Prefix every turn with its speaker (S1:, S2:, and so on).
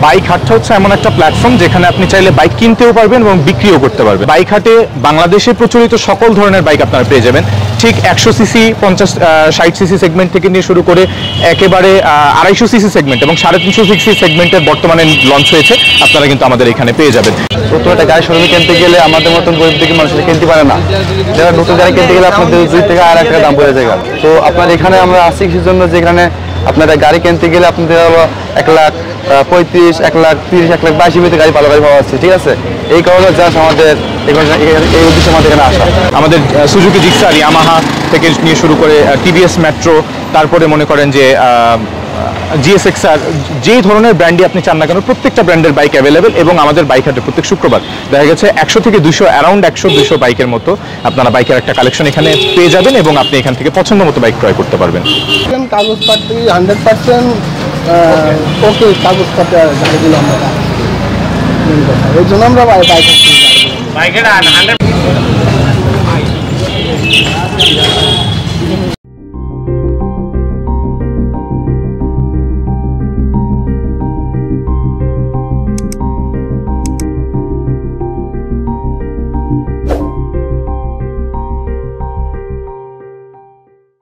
S1: Bike হাটটা হচ্ছে এমন একটা প্ল্যাটফর্ম যেখানে আপনি চাইলে বাইক কিনতেও পারবেন এবং বিক্রিও করতে পারবেন। বাইক হাটে বাংলাদেশে প্রচলিত সকল ধরনের বাইক আপনারা পেয়ে যাবেন, ঠিক 100 সিসি 50-60 সিসি সেগমেন্ট থেকে নিয়ে শুরু করে একেবারে 250 সিসি সেগমেন্ট এবং 350 সিসি সেগমেন্টের বর্তমানে লঞ্চ হয়েছে, আপনারা কিন্তু আমাদের এখানে পেয়ে যাবেন।
S2: নতুন একটা গাড়ি শোরুমে কিনতে গেলে আমাদের মতন গরিব দিকে মানুষের কিনতে পারে না, যারা নতুন গাড়ি কিনতে গেলে আপনাদের 2 থেকে 2.5 টাকা দাম পড়ে যায়। তো আপনার এখানে আমরা আসছি কিছুর জন্য, যেখানে আপনারা গাড়ি কিনতে গেলে আপনাদের হলো 1,35,000, 1,30,000, 1,22,000 ভিতরে গাড়ি ভালো গাড়ি পাওয়া যাচ্ছে, ঠিক আছে। এই কারণে জাস্ট আমাদের এই উদ্দেশ্যে আমাদের এখানে আসা।
S1: আমাদের সুজুকি জিক্সার, ইয়ামাহা থেকে নিয়ে শুরু করে টিভিএস মেট্রো, তারপরে মনে করেন যে GSX-R, যে ধরনের ব্র্যান্ডই আপনি চান না কেন প্রত্যেকটা ব্র্যান্ডের বাইক অ্যাভেলেবেল। এবং আমাদের বাইক হাটে প্রত্যেক শুক্রবার দেখা গেছে 100 থেকে 200, অ্যারাউন্ড 100-200 বাইকের মতো আপনারা বাইকের একটা কালেকশন এখানে পেয়ে যাবেন এবং আপনি এখান থেকে পছন্দ মতো বাইক ক্রয় করতে পারবেন।
S3: কাগজপত্র 100% ওকে, কাগজপত্র গাড়িগুলো আমরা এই জন্য আমরা বাইকের